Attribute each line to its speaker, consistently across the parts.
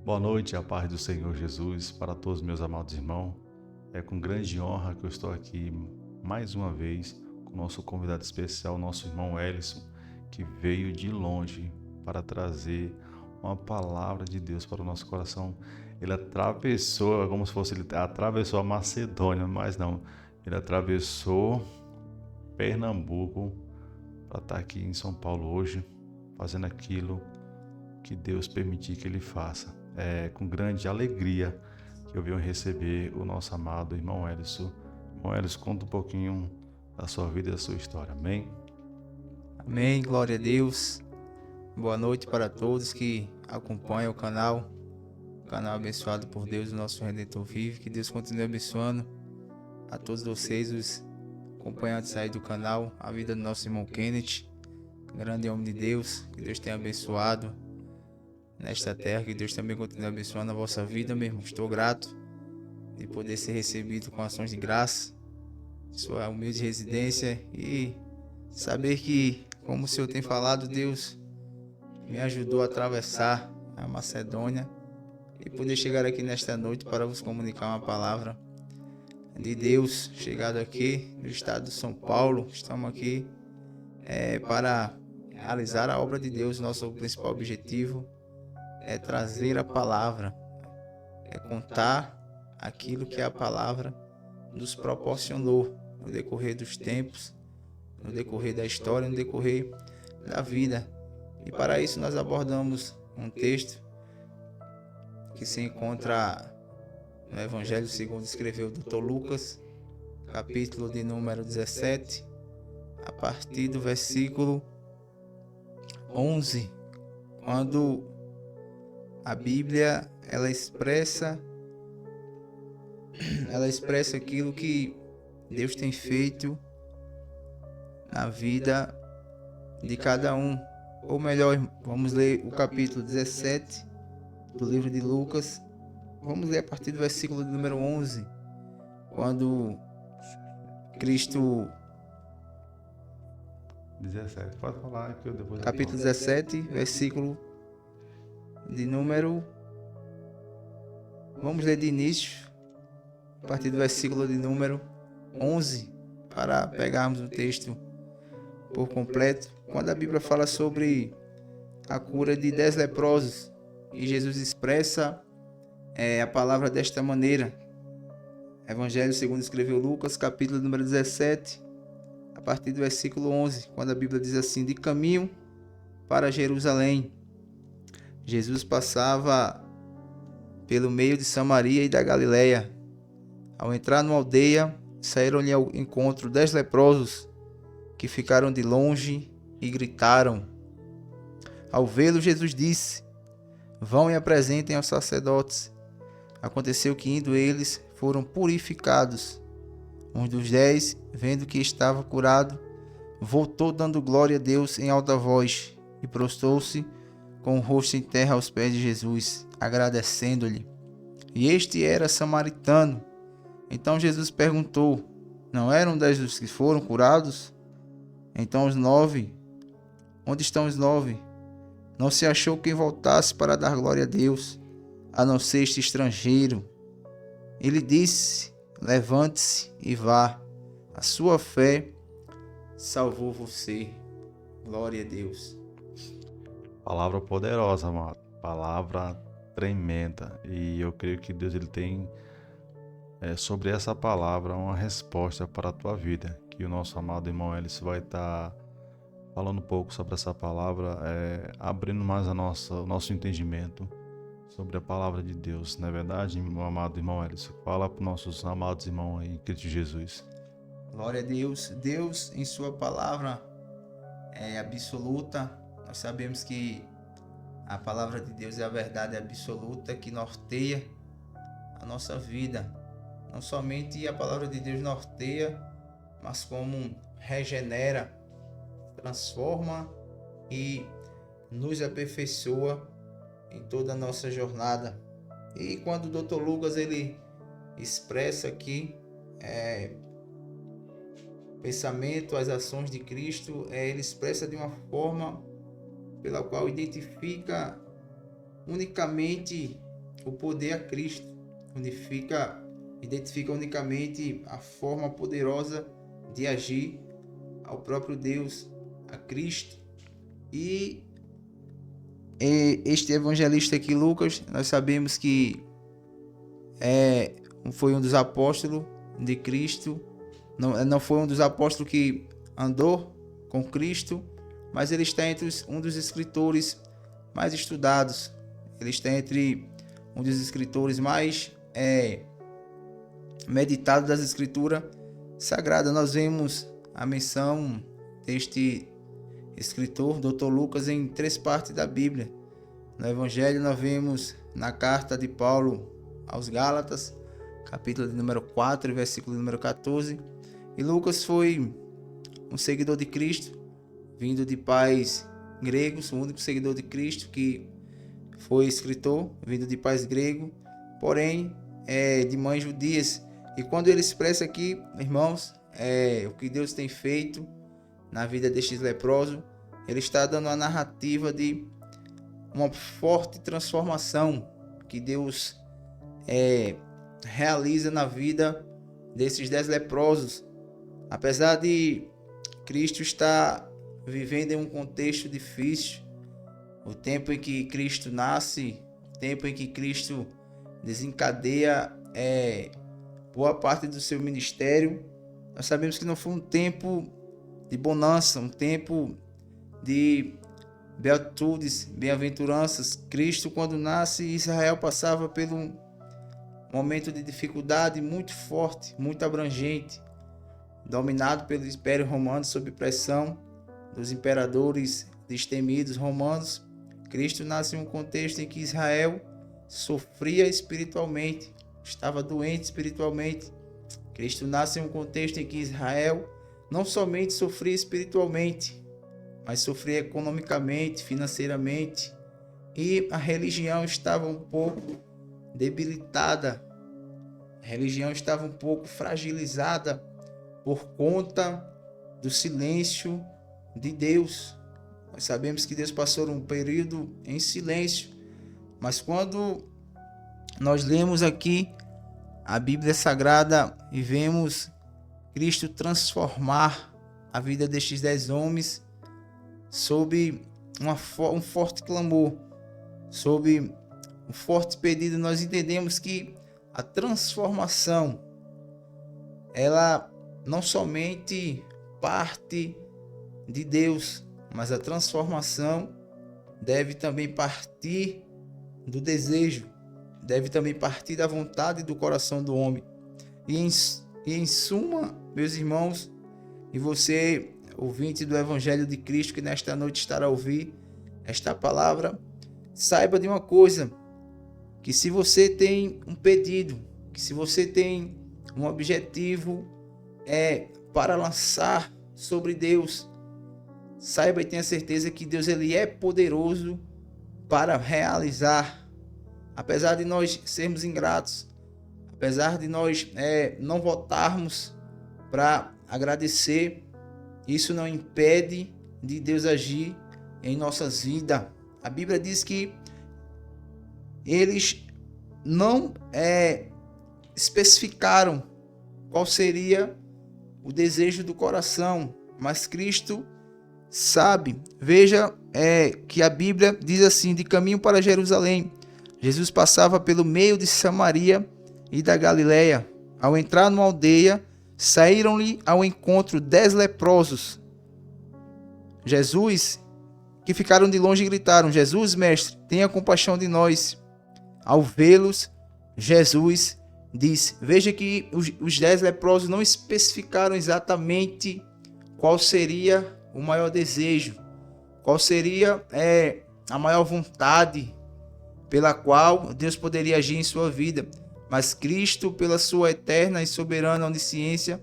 Speaker 1: Boa noite, a paz do Senhor Jesus para todos meus amados irmãos. É com grande honra que eu estou aqui mais uma vez com o nosso convidado especial, nosso irmão Ellison, que veio de longe para trazer uma palavra de Deus para o nosso coração. Ele atravessou, como se fosse ele atravessou a Macedônia, mas não, ele atravessou Pernambuco para estar aqui em São Paulo hoje, fazendo aquilo que Deus permitir que ele faça. É com grande alegria que eu venho receber o nosso amado irmão Ellison. Irmão Ellison, conta um pouquinho da sua vida e da sua história, amém?
Speaker 2: Amém, glória a Deus. Boa noite para todos que acompanham o canal abençoado por Deus, o nosso Redentor vive. Que Deus continue abençoando a todos vocês, os acompanhantes aí do canal, a vida do nosso irmão Kenneth, grande homem de Deus. Que Deus tenha abençoado nesta terra, que Deus também continue abençoando a vossa vida, meu irmão. Estou grato de poder ser recebido com ações de graça, sua humilde residência, e saber que, como o Senhor tem falado, Deus me ajudou a atravessar a Macedônia e poder chegar aqui nesta noite para vos comunicar uma palavra de Deus. Chegado aqui no estado de São Paulo, estamos aqui para realizar a obra de Deus. Nosso principal objetivo é trazer a palavra, é contar aquilo que a palavra nos proporcionou no decorrer dos tempos, no decorrer da história, no decorrer da vida. E para isso nós abordamos um texto que se encontra no Evangelho segundo escreveu o Dr. Lucas, capítulo de número 17, a partir do versículo 11, quando a Bíblia ela expressa aquilo que Deus tem feito na vida de cada um. Ou melhor, vamos ler o capítulo 17 do livro de Lucas. Vamos ler a partir do versículo de número 11, quando Cristo...
Speaker 1: 17, pode falar que eu depois...
Speaker 2: Capítulo 17, versículo de número... Vamos ler de início, a partir do versículo de número 11, para pegarmos o texto por completo. Quando a Bíblia fala sobre a cura de 10 leprosos, e Jesus expressa a palavra desta maneira. Evangelho segundo escreveu Lucas, capítulo número 17, a partir do versículo 11, quando a Bíblia diz assim: de caminho para Jerusalém, Jesus passava pelo meio de Samaria e da Galileia. Ao entrar numa aldeia, saíram-lhe ao encontro 10 leprosos, que ficaram de longe e gritaram. Ao vê-lo, Jesus disse: vão e apresentem aos sacerdotes. Aconteceu que, indo eles, foram purificados. Um dos 10, vendo que estava curado, voltou dando glória a Deus em alta voz e prostrou-se com o rosto em terra aos pés de Jesus, agradecendo-lhe. E este era samaritano. Então Jesus perguntou: não eram 10 os que foram curados? Então os 9, onde estão os 9? Não se achou quem voltasse para dar glória a Deus, a não ser este estrangeiro. Ele disse: levante-se e vá, a sua fé salvou você. Glória a Deus.
Speaker 1: Palavra poderosa, amado. Palavra tremenda. E eu creio que Deus ele tem sobre essa palavra uma resposta para a tua vida. Que o nosso amado irmão Ellison vai estar falando um pouco sobre essa palavra, abrindo mais o nosso entendimento sobre a palavra de Deus. Não é verdade, meu amado irmão Ellison? Fala para os nossos amados irmãos aí em Cristo Jesus.
Speaker 2: Glória a Deus. Deus, em sua palavra, é absoluta. Nós sabemos que a palavra de Deus é a verdade absoluta que norteia a nossa vida. Não somente a palavra de Deus norteia, mas como regenera, transforma e nos aperfeiçoa em toda a nossa jornada. E quando o Dr. Lucas ele expressa aqui pensamento, as ações de Cristo, ele expressa de uma forma pela qual identifica unicamente o poder a Cristo, identifica unicamente a forma poderosa de agir ao próprio Deus, a Cristo. E este evangelista aqui, Lucas, nós sabemos que foi um dos apóstolos de Cristo, não foi um dos apóstolos que andou com Cristo, mas ele está entre um dos escritores mais estudados, ele está entre um dos escritores mais meditados das Escrituras Sagradas. Nós vemos a menção deste escritor, Dr. Lucas, em 3 partes da Bíblia. No Evangelho nós vemos na carta de Paulo aos Gálatas, capítulo de número 4, versículo número 14. E Lucas foi um seguidor de Cristo, vindo de pais gregos, o único seguidor de Cristo que foi escritor, vindo de pais gregos, porém de mães judias. E quando ele expressa aqui, irmãos, o que Deus tem feito na vida destes leprosos, ele está dando a narrativa de uma forte transformação que Deus realiza na vida desses 10 leprosos. Apesar de Cristo estar vivendo em um contexto difícil, o tempo em que Cristo nasce, o tempo em que Cristo desencadeia boa parte do seu ministério, nós sabemos que não foi um tempo de bonança, um tempo de beatitudes, bem-aventuranças. Cristo, quando nasce, Israel passava por um momento de dificuldade muito forte, muito abrangente, dominado pelo Império Romano sob pressão dos imperadores destemidos romanos. Cristo nasce em um contexto em que Israel sofria espiritualmente, estava doente espiritualmente. Cristo nasce em um contexto em que Israel não somente sofria espiritualmente, mas sofria economicamente, financeiramente, e a religião estava um pouco debilitada, a religião estava um pouco fragilizada por conta do silêncio de Deus. Nós sabemos que Deus passou um período em silêncio, mas quando nós lemos aqui a Bíblia Sagrada e vemos Cristo transformar a vida destes 10 homens sob um forte clamor, sob um forte pedido, nós entendemos que a transformação, ela não somente parte de Deus, mas a transformação deve também partir do desejo, deve também partir da vontade do coração do homem. E em suma, meus irmãos, e você, ouvinte do Evangelho de Cristo, que nesta noite estará a ouvir esta palavra, saiba de uma coisa, que se você tem um pedido, que se você tem um objetivo para lançar sobre Deus, saiba e tenha certeza que Deus ele é poderoso para realizar. Apesar de nós sermos ingratos, apesar de nós não votarmos para agradecer, isso não impede de Deus agir em nossas vidas. A Bíblia diz que eles não especificaram qual seria o desejo do coração, mas Cristo sabe. Veja que a Bíblia diz assim: de caminho para Jerusalém, Jesus passava pelo meio de Samaria e da Galileia. Ao entrar numa aldeia, saíram-lhe ao encontro 10 leprosos. Que ficaram de longe e gritaram: Jesus, mestre, tenha compaixão de nós. Ao vê-los, Jesus disse. Veja que os 10 leprosos não especificaram exatamente qual seria o maior desejo, qual seria a maior vontade pela qual Deus poderia agir em sua vida. Mas Cristo, pela sua eterna e soberana onisciência,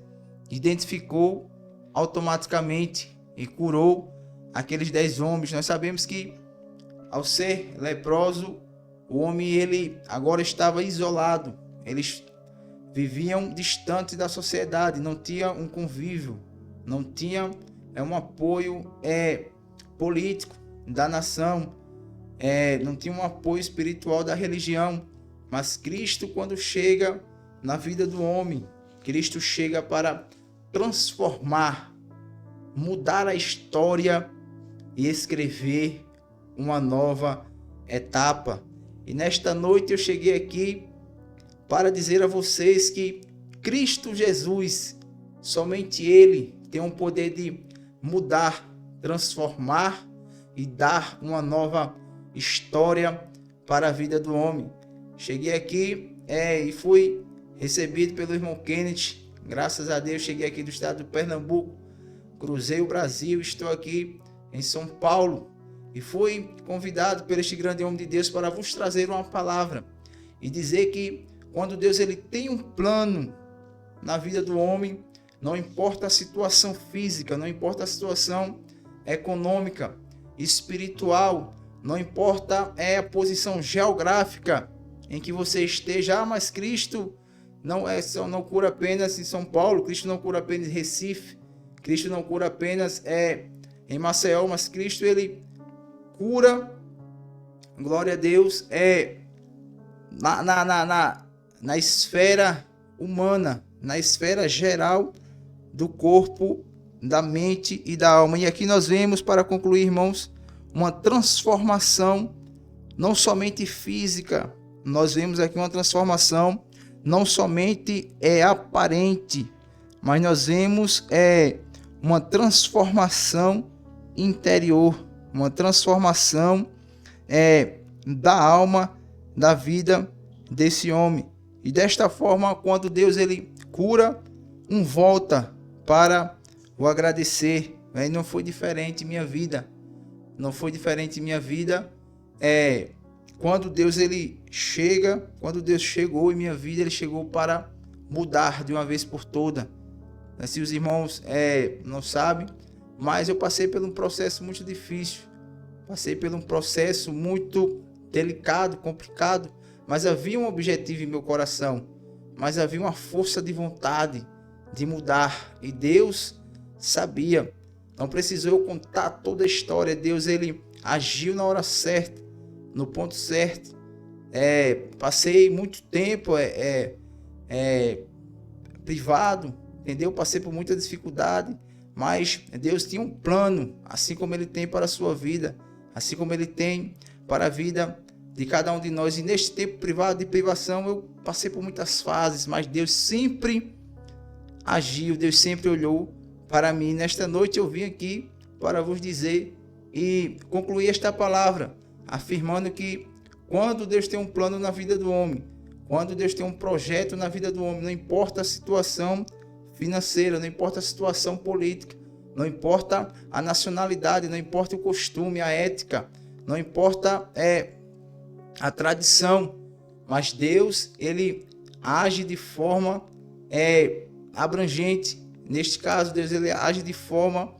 Speaker 2: identificou automaticamente e curou aqueles 10 homens. Nós sabemos que, ao ser leproso, o homem ele agora estava isolado. Eles viviam distante da sociedade, não tinha um convívio, não tinha um apoio político da nação, não tinha um apoio espiritual da religião. Mas Cristo, quando chega na vida do homem, Cristo chega para transformar, mudar a história e escrever uma nova etapa. E nesta noite eu cheguei aqui para dizer a vocês que Cristo Jesus, somente Ele tem o poder de mudar, transformar e dar uma nova história para a vida do homem. Cheguei aqui e fui recebido pelo irmão Kenneth. Graças a Deus cheguei aqui do estado de Pernambuco, cruzei o Brasil, estou aqui em São Paulo e fui convidado por este grande homem de Deus para vos trazer uma palavra e dizer que quando Deus ele tem um plano na vida do homem, não importa a situação física, não importa a situação econômica, espiritual, não importa a posição geográfica em que você esteja, mas Cristo não cura apenas em São Paulo, Cristo não cura apenas em Recife, Cristo não cura apenas em Maceió, mas Cristo ele cura, glória a Deus, na esfera humana, na esfera geral do corpo, da mente e da alma. E aqui nós vemos, para concluir, irmãos, uma transformação não somente física, nós vemos aqui uma transformação não somente aparente, mas nós vemos uma transformação interior, uma transformação da alma, da vida desse homem. E desta forma, quando Deus ele cura, volta para o agradecer. Não foi diferente minha vida. Não foi diferente minha vida. Quando Deus ele chega, quando Deus chegou em minha vida, ele chegou para mudar de uma vez por toda. Se os irmãos não sabem, mas eu passei por um processo muito difícil. Passei por um processo muito delicado, complicado, mas havia um objetivo em meu coração, mas havia uma força de vontade de mudar, e Deus sabia. Não precisou eu contar toda a história. Deus ele agiu na hora certa, no ponto certo. Passei muito tempo privado, entendeu? Passei por muita dificuldade, mas Deus tinha um plano, assim como ele tem para a sua vida, assim como ele tem para a vida de cada um de nós. E neste tempo privado de privação eu passei por muitas fases, mas Deus sempre agiu, Deus sempre olhou para mim. Nesta noite eu vim aqui para vos dizer e concluir esta palavra, afirmando que quando Deus tem um plano na vida do homem, quando Deus tem um projeto na vida do homem, não importa a situação financeira, não importa a situação política, não importa a nacionalidade, não importa o costume, a ética, não importa a tradição, mas Deus ele age de forma abrangente. Neste caso, Deus ele age de forma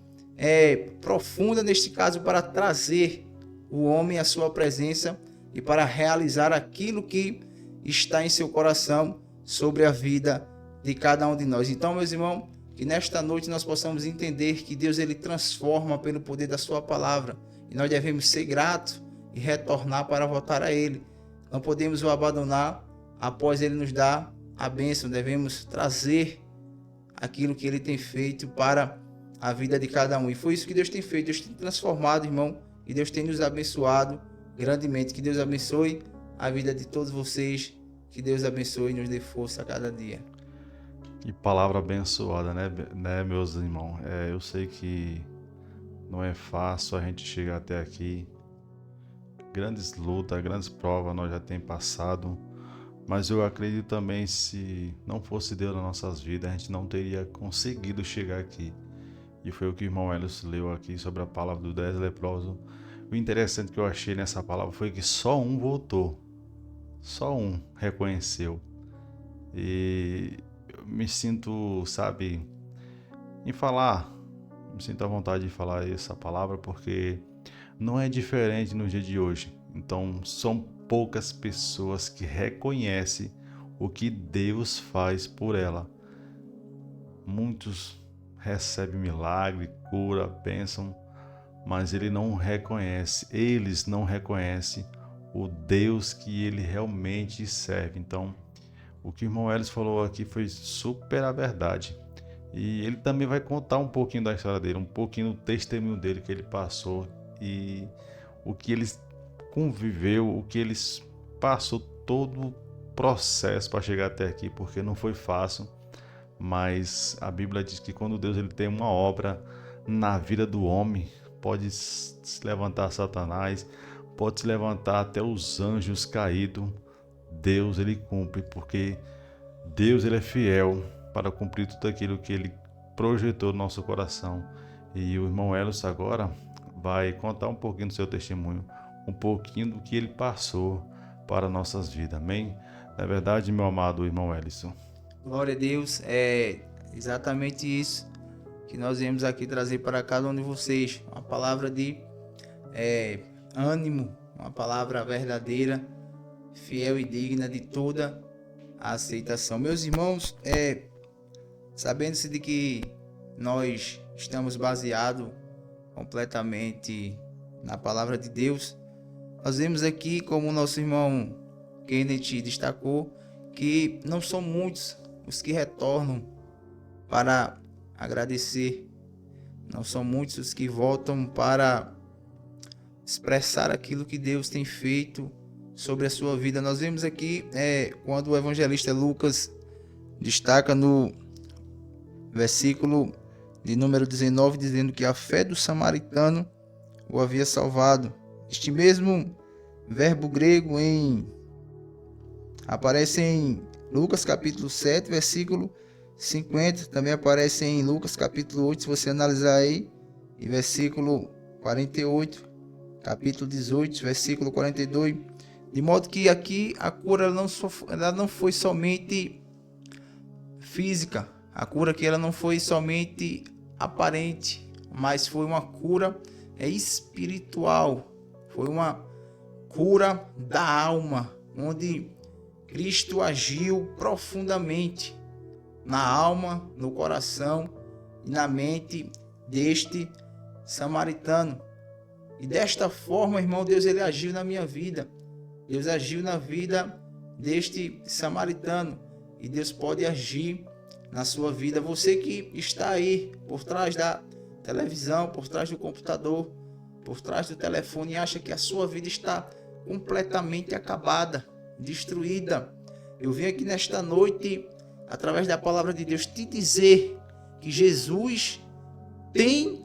Speaker 2: profunda, neste caso, para trazer o homem à sua presença e para realizar aquilo que está em seu coração sobre a vida de cada um de nós. Então, meus irmãos, que nesta noite nós possamos entender que Deus ele transforma pelo poder da sua palavra, e nós devemos ser gratos e retornar para voltar a ele. Não podemos o abandonar após ele nos dar a bênção. Devemos trazer aquilo que ele tem feito para a vida de cada um. E foi isso que Deus tem feito. Deus tem transformado, irmão, e Deus tem nos abençoado grandemente. Que Deus abençoe a vida de todos vocês. Que Deus abençoe e nos dê força a cada dia.
Speaker 1: Que palavra abençoada, né, meus irmãos? Eu sei que não é fácil a gente chegar até aqui. Grandes lutas, grandes provas nós já temos passado. Mas eu acredito também, se não fosse Deus nas nossas vidas, a gente não teria conseguido chegar aqui. E foi o que o irmão Helios leu aqui sobre a palavra do 10 leprosos. O interessante que eu achei nessa palavra foi que só um voltou. Só um reconheceu. E eu me sinto, me sinto à vontade de falar essa palavra, porque não é diferente no dia de hoje. Então, são poucas pessoas que reconhecem o que Deus faz por ela. Muitos recebem milagre, cura, bênção, mas eles não reconhecem o Deus que ele realmente serve. Então, o que o irmão Elis falou aqui foi super a verdade. E ele também vai contar um pouquinho da história dele, um pouquinho do testemunho dele que ele passou e o que ele conviveu, o que ele passou, todo o processo para chegar até aqui, porque não foi fácil. Mas a Bíblia diz que quando Deus ele tem uma obra na vida do homem, pode se levantar Satanás, pode se levantar até os anjos caídos. Deus ele cumpre, porque Deus ele é fiel para cumprir tudo aquilo que ele projetou no nosso coração. E o irmão Elis agora vai contar um pouquinho do seu testemunho, um pouquinho do que ele passou para nossas vidas. Amém? Na verdade, meu amado irmão Elisson.
Speaker 2: Glória a Deus, é exatamente isso que nós viemos aqui trazer para cada um de vocês. Uma palavra de ânimo, uma palavra verdadeira, fiel e digna de toda a aceitação. Meus irmãos, sabendo-se de que nós estamos baseados completamente na palavra de Deus, nós vemos aqui, como o nosso irmão Kenneth destacou, que não são muitos os que retornam para agradecer, não são muitos os que voltam para expressar aquilo que Deus tem feito sobre a sua vida. Nós vemos aqui quando o evangelista Lucas destaca no versículo de número 19, dizendo que a fé do samaritano o havia salvado. Este mesmo verbo grego aparece em Lucas capítulo 7, versículo 50, também aparece em Lucas capítulo 8, se você analisar aí, e versículo 48, capítulo 18, versículo 42, de modo que aqui a cura ela não foi somente física, a cura aqui ela não foi somente aparente, mas foi uma cura espiritual, foi uma cura da alma, onde Cristo agiu profundamente na alma, no coração e na mente deste samaritano. E desta forma, irmão, Deus ele agiu na minha vida. Deus agiu na vida deste samaritano. E Deus pode agir na sua vida. Você que está aí por trás da televisão, por trás do computador, por trás do telefone e acha que a sua vida está completamente acabada, destruída. Eu vim aqui nesta noite, através da palavra de Deus, te dizer que Jesus tem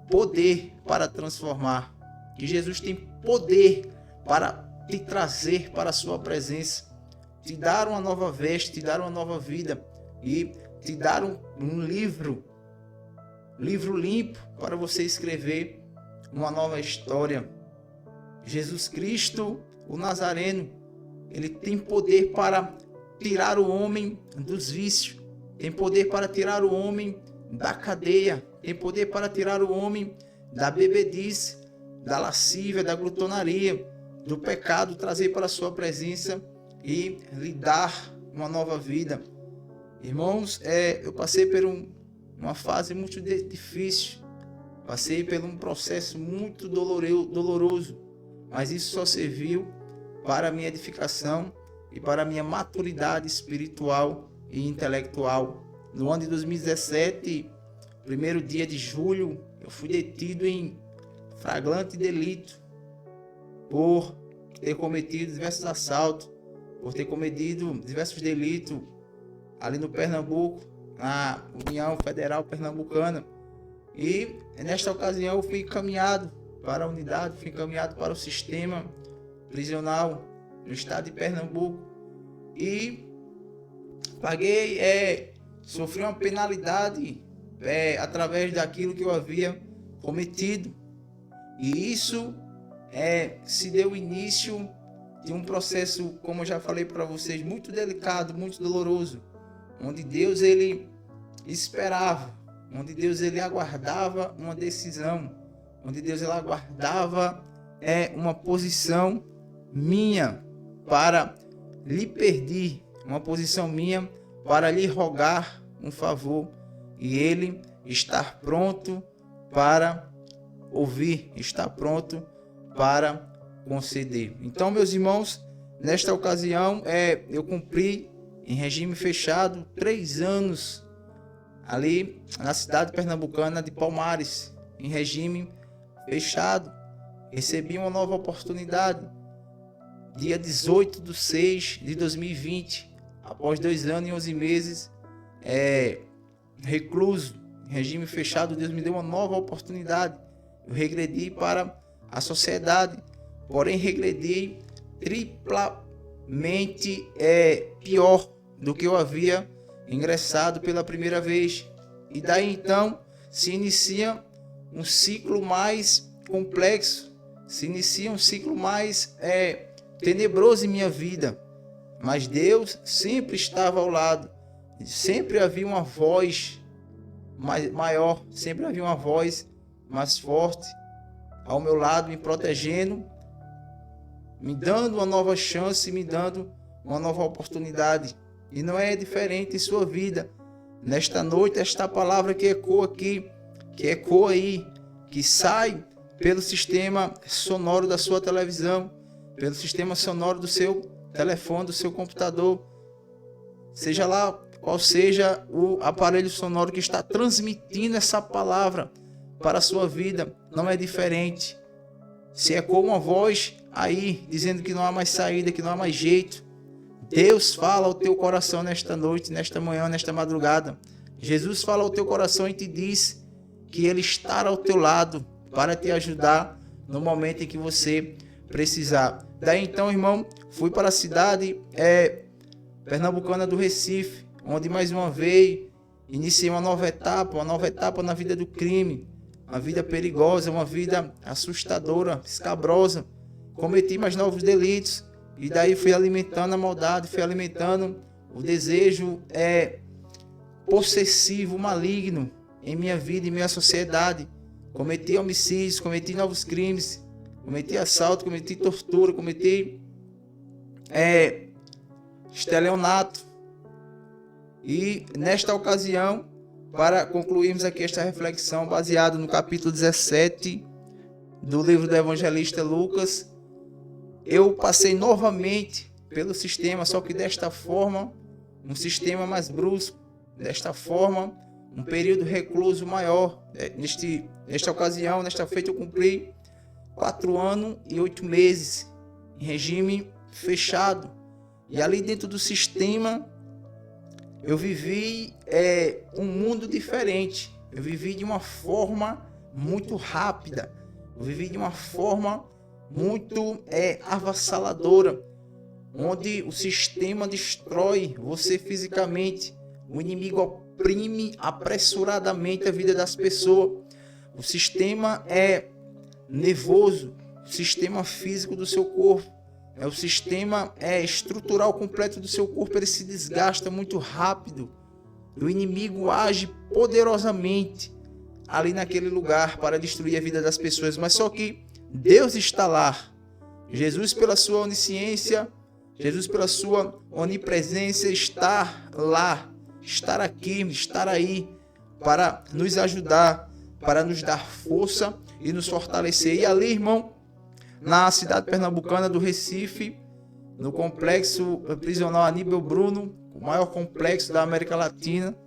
Speaker 2: poder para transformar, que Jesus tem poder para te trazer para a sua presença, te dar uma nova veste, te dar uma nova vida e te dar um livro limpo para você escrever uma nova história. Jesus Cristo, o Nazareno, ele tem poder para tirar o homem dos vícios, tem poder para tirar o homem da cadeia, tem poder para tirar o homem da bebedice, da lascívia, da glutonaria, do pecado, trazer para a sua presença e lhe dar uma nova vida. Irmãos, eu passei por uma fase muito difícil, passei por um processo muito doloroso, mas isso só serviu para a minha edificação e para a minha maturidade espiritual e intelectual. No ano de 2017, primeiro dia de julho, eu fui detido em flagrante delito por ter cometido diversos assaltos, por ter cometido diversos delitos ali no Pernambuco, na União Federal Pernambucana. E nesta ocasião eu fui encaminhado para a unidade, fui encaminhado para o sistema prisional no estado de Pernambuco e sofri uma penalidade através daquilo que eu havia cometido. E isso se deu início de um processo, como eu já falei para vocês, muito delicado, muito doloroso, onde Deus ele esperava, onde Deus ele aguardava uma decisão, onde Deus ele aguardava uma posição minha para lhe pedir, uma posição minha para lhe rogar um favor, e ele estar pronto para ouvir, estar pronto para conceder. Então, meus irmãos, nesta ocasião, eu cumpri em regime fechado 3 anos ali na cidade pernambucana de Palmares, em regime fechado. Recebi uma nova oportunidade, dia 18/6/2020, após 2 anos e 11 meses recluso, em regime fechado. Deus me deu uma nova oportunidade. Eu regredi para a sociedade, porém regredi triplamente pior do que eu havia ingressado pela primeira vez. E daí então se inicia um ciclo mais complexo, se inicia um ciclo mais tenebroso em minha vida. Mas Deus sempre estava ao lado, sempre havia uma voz maior, sempre havia uma voz mais forte ao meu lado, me protegendo, me dando uma nova chance, me dando uma nova oportunidade. E não é diferente em sua vida. Nesta noite, esta palavra que ecoa aqui, que ecoa aí, que sai pelo sistema sonoro da sua televisão, pelo sistema sonoro do seu telefone, do seu computador, seja lá qual seja o aparelho sonoro que está transmitindo essa palavra para a sua vida, não é diferente. Se ecoa uma voz aí, dizendo que não há mais saída, que não há mais jeito, Deus fala ao teu coração nesta noite, nesta manhã, nesta madrugada. Jesus fala ao teu coração e te diz que Ele estará ao teu lado para te ajudar no momento em que você precisar. Daí então, irmão, fui para a cidade pernambucana do Recife, onde mais uma vez iniciei uma nova etapa na vida do crime, uma vida perigosa, uma vida assustadora, escabrosa. Cometi mais novos delitos e daí fui alimentando a maldade, fui alimentando o desejo possessivo, maligno em minha vida, em minha sociedade. Cometi homicídios, cometi novos crimes, cometi assalto, cometi tortura, cometi estelionato. E nesta ocasião, para concluirmos aqui esta reflexão, baseado no capítulo 17 do livro do evangelista Lucas, eu passei novamente pelo sistema, só que desta forma, um sistema mais brusco, desta forma, um período recluso maior. Nesta ocasião, nesta feita, eu cumpri 4 anos e 8 meses em regime fechado. E ali dentro do sistema, eu vivi um mundo diferente. Eu vivi de uma forma muito rápida. Eu vivi de uma forma muito avassaladora, onde o sistema destrói você fisicamente. O inimigo oprime apressuradamente a vida das pessoas. O sistema é nervoso, o sistema físico do seu corpo. O sistema estrutural completo do seu corpo, ele se desgasta muito rápido. O inimigo age poderosamente ali naquele lugar para destruir a vida das pessoas. Mas só que Deus está lá. Jesus, pela sua onisciência, Jesus, pela sua onipresença, está lá, estar aqui, estar aí, para nos ajudar, para nos dar força e nos fortalecer. E ali, irmão, na cidade pernambucana do Recife, no complexo prisional Aníbal Bruno, o maior complexo da América Latina,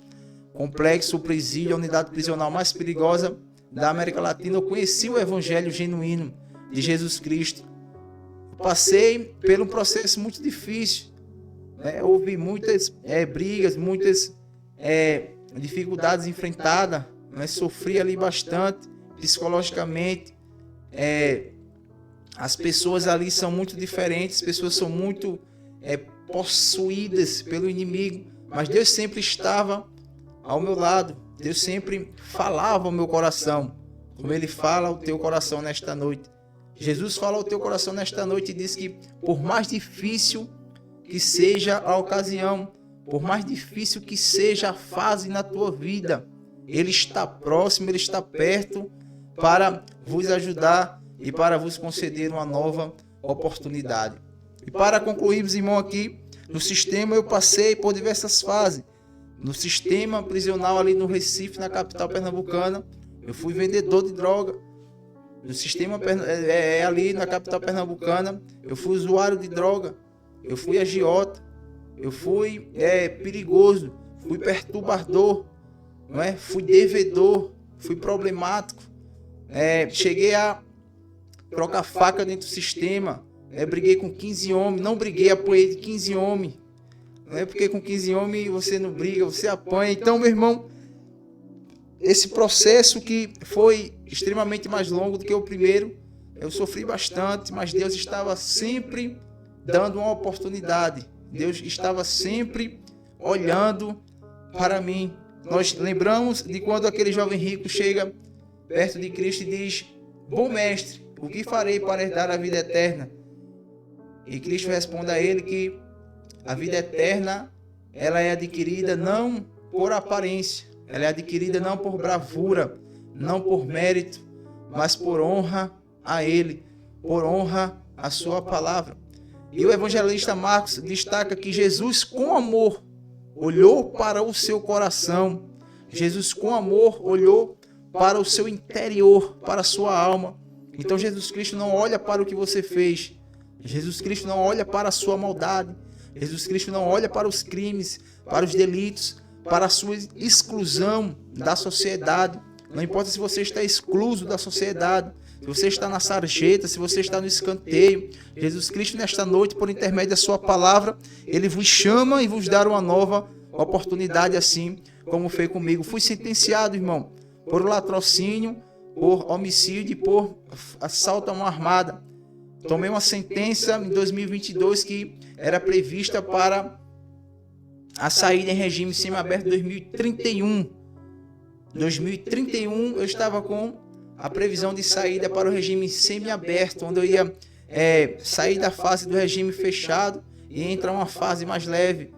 Speaker 2: complexo, presídio, a unidade prisional mais perigosa da América Latina, eu conheci o evangelho genuíno de Jesus Cristo. Passei por um processo muito difícil, houve muitas brigas, muitas dificuldades enfrentadas, sofri ali bastante psicologicamente. As pessoas ali são muito diferentes, as pessoas são muito possuídas pelo inimigo, mas Deus sempre estava ao meu lado, Deus sempre falava ao meu coração, como Ele fala ao teu coração nesta noite. Jesus fala ao teu coração nesta noite e diz que por mais difícil que seja a ocasião, por mais difícil que seja a fase na tua vida, Ele está próximo, Ele está perto para vos ajudar e para vos conceder uma nova oportunidade. E para concluirmos, irmão, aqui, no sistema eu passei por diversas fases. No sistema prisional ali no Recife, na capital pernambucana, eu fui vendedor de droga. no sistema ali na capital pernambucana. Eu fui usuário de droga, eu fui agiota, eu fui perigoso, fui perturbador, não é? Fui devedor, fui problemático, cheguei a trocar faca dentro do sistema, briguei com 15 homens, não briguei, apoiei de 15 homens, não é porque com 15 homens você não briga, você apanha. Então, meu irmão, esse processo que foi extremamente mais longo do que o primeiro, eu sofri bastante, mas Deus estava sempre dando uma oportunidade, Deus estava sempre olhando para mim. Nós lembramos de quando aquele jovem rico chega perto de Cristo e diz: bom mestre, o que farei para herdar a vida eterna? E Cristo responde a ele que a vida eterna, ela é adquirida não por aparência, ela é adquirida não por bravura, não por mérito, mas por honra a Ele, por honra à sua palavra. E o evangelista Marcos destaca que Jesus, com amor, olhou para o seu coração. Jesus, com amor, olhou para o seu interior, para a sua alma. Então Jesus Cristo não olha para o que você fez. Jesus Cristo não olha para a sua maldade. Jesus Cristo não olha para os crimes, para os delitos, para a sua exclusão da sociedade. Não importa se você está excluso da sociedade, se você está na sarjeta, se você está no escanteio, Jesus Cristo nesta noite, por intermédio da sua palavra, Ele vos chama e vos dá uma nova oportunidade, assim como fez comigo. Fui sentenciado, irmão, por latrocínio, por homicídio e por assalto a mão armada. Tomei uma sentença em 2022 que era prevista para a saída em regime semiaberto em 2031. 2031 eu estava com a previsão de saída para o regime semiaberto, onde eu ia sair da fase do regime fechado e entrar uma fase mais leve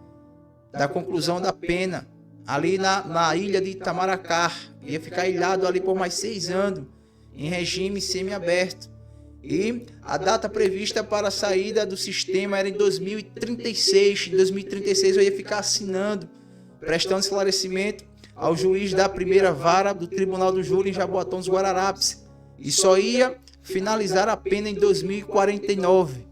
Speaker 2: da conclusão da pena, ali na ilha de Itamaracá. Ia ficar ilhado ali por mais 6 anos, em regime semiaberto. E a data prevista para a saída do sistema era em 2036. Em 2036 eu ia ficar assinando, prestando esclarecimento ao juiz da primeira vara do Tribunal do Júri em Jaboatão dos Guararapes. E só ia finalizar a pena em 2049.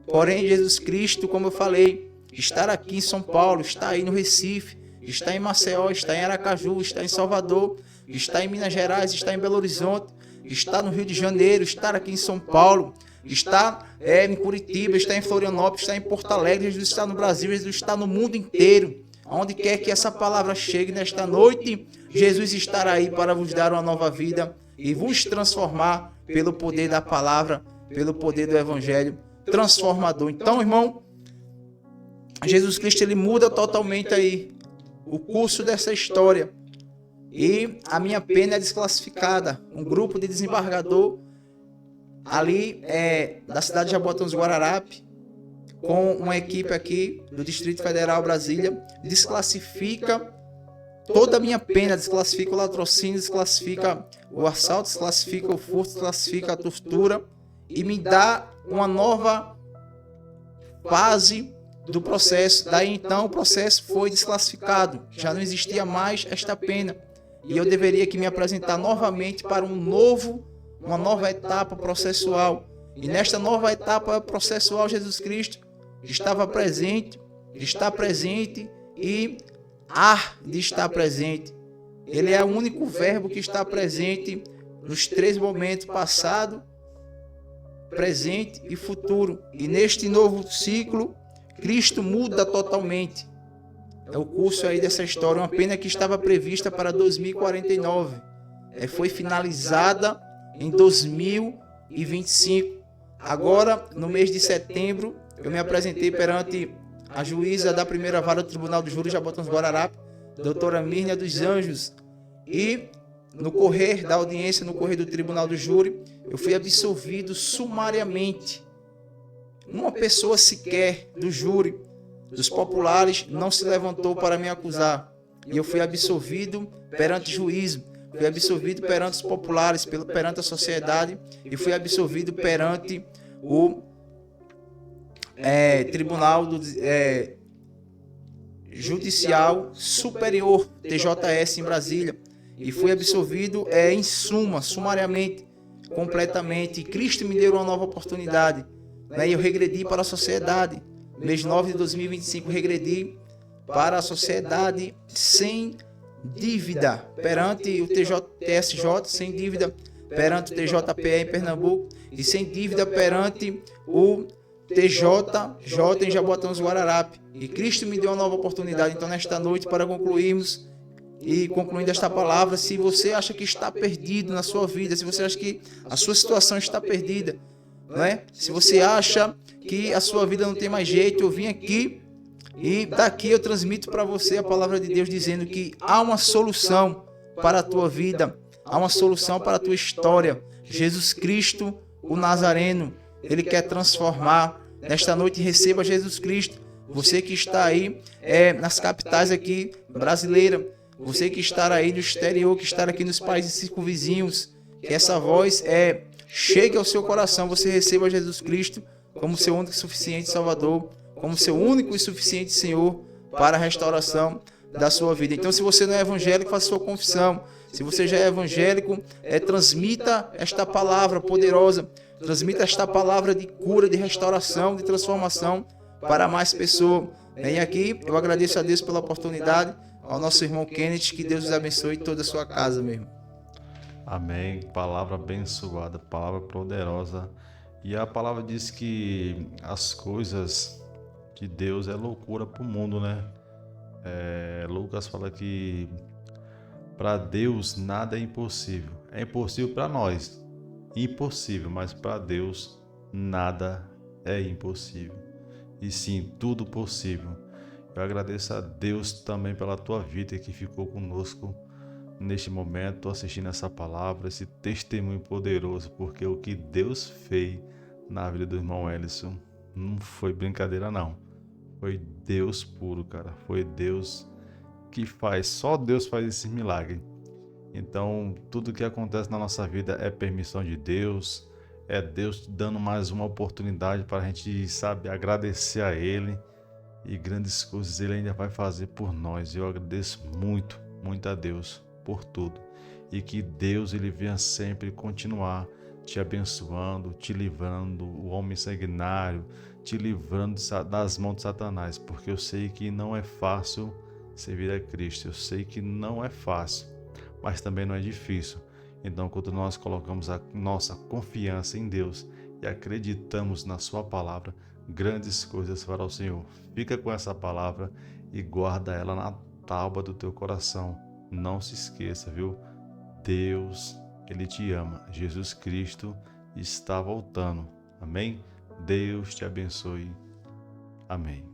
Speaker 2: Porém, Jesus Cristo, como eu falei, está aqui em São Paulo, está aí no Recife, está em Maceió, está em Aracaju, está em Salvador, está em Minas Gerais, está em Belo Horizonte, está no Rio de Janeiro, está aqui em São Paulo, está em Curitiba, está em Florianópolis, está em Porto Alegre. Jesus está no Brasil, Jesus está no mundo inteiro. Onde quer que essa palavra chegue nesta noite, Jesus estará aí para vos dar uma nova vida e vos transformar pelo poder da palavra, pelo poder do evangelho transformador. Então, irmão, Jesus Cristo, ele muda totalmente aí o curso dessa história. E a minha pena é desclassificada. Um grupo de desembargador ali da cidade de Jaboatão dos Guararapes, com uma equipe aqui do Distrito Federal, Brasília, desclassifica toda a minha pena, desclassifica o latrocínio, desclassifica o assalto, desclassifica o furto, desclassifica a tortura e me dá uma nova fase do processo. Daí então o processo foi desclassificado, já não existia mais esta pena e eu deveria que me apresentar novamente para uma nova etapa processual. E nesta nova etapa processual, Jesus Cristo estava presente, está presente e há de estar presente. Ele é o único verbo que está presente nos 3 momentos: passado, presente e futuro. E neste novo ciclo, Cristo muda totalmente. É o curso aí dessa história. Uma pena que estava prevista para 2049. Foi finalizada em 2025. Agora, no mês de setembro, eu me apresentei perante a juíza da primeira vara do Tribunal do Júri de Jaboatão dos Guararapes, doutora Mírnia dos Anjos. E no correr da audiência, no correr do Tribunal do Júri, eu fui absolvido sumariamente. Uma pessoa sequer do júri, dos populares, não se levantou para me acusar. E eu fui absolvido perante juízo. Fui absolvido perante os populares, perante a sociedade, e fui absolvido perante o Tribunal Judicial Superior, TJS, em Brasília. E fui absolvido sumariamente. completamente. Cristo me deu uma nova oportunidade, né? E eu regredi para a sociedade. Mês 9 de 2025, regredi para a sociedade sem dívida perante o TSJ, sem dívida perante o TJPE em Pernambuco e sem dívida perante o TJJ em Jaboatão dos Guararapes. E Cristo me deu uma nova oportunidade. Então, nesta noite, para concluirmos e concluindo esta palavra, se você acha que está perdido na sua vida, se você acha que a sua situação está perdida, não é? Se você acha que a sua vida não tem mais jeito, eu vim aqui e daqui eu transmito para você a palavra de Deus dizendo que há uma solução para a tua vida, há uma solução para a tua história. Jesus Cristo, o Nazareno, Ele quer transformar. Nesta noite receba Jesus Cristo. Você que está aí nas capitais aqui brasileiras, você que está aí no exterior, que está aqui nos países circunvizinhos, que essa voz chegue ao seu coração, você receba Jesus Cristo como seu único e suficiente Salvador, como seu único e suficiente Senhor para a restauração da sua vida. Então, se você não é evangélico, faça sua confissão. Se você já é evangélico, transmita esta palavra poderosa, transmita esta palavra de cura, de restauração, de transformação para mais pessoas. E aqui eu agradeço a Deus pela oportunidade, ao nosso irmão Kenneth, que Deus os abençoe toda a sua casa, meu irmão.
Speaker 1: Amém. Palavra abençoada, palavra poderosa. E a palavra diz que as coisas de Deus é loucura para o mundo, né? Lucas fala que para Deus nada é impossível. É impossível para nós, impossível, mas para Deus nada é impossível. E sim, tudo possível. Eu agradeço a Deus também pela tua vida que ficou conosco neste momento, assistindo essa palavra, esse testemunho poderoso, porque o que Deus fez na vida do irmão Ellison não foi brincadeira não. Foi Deus puro, cara. Foi Deus que faz. Só Deus faz esse milagre. Então, tudo que acontece na nossa vida é permissão de Deus. É Deus dando mais uma oportunidade para a gente, agradecer a Ele. E grandes coisas Ele ainda vai fazer por nós. Eu agradeço muito, muito a Deus por tudo. E que Deus Ele venha sempre continuar te abençoando, te livrando, o homem sanguinário, te livrando das mãos de Satanás, porque eu sei que não é fácil servir a Cristo, eu sei que não é fácil, mas também não é difícil. Então, quando nós colocamos a nossa confiança em Deus e acreditamos na sua palavra, grandes coisas fará o Senhor. Fica com essa palavra e guarda ela na tábua do teu coração. Não se esqueça, viu? Deus, Ele te ama. Jesus Cristo está voltando. Amém? Deus te abençoe. Amém.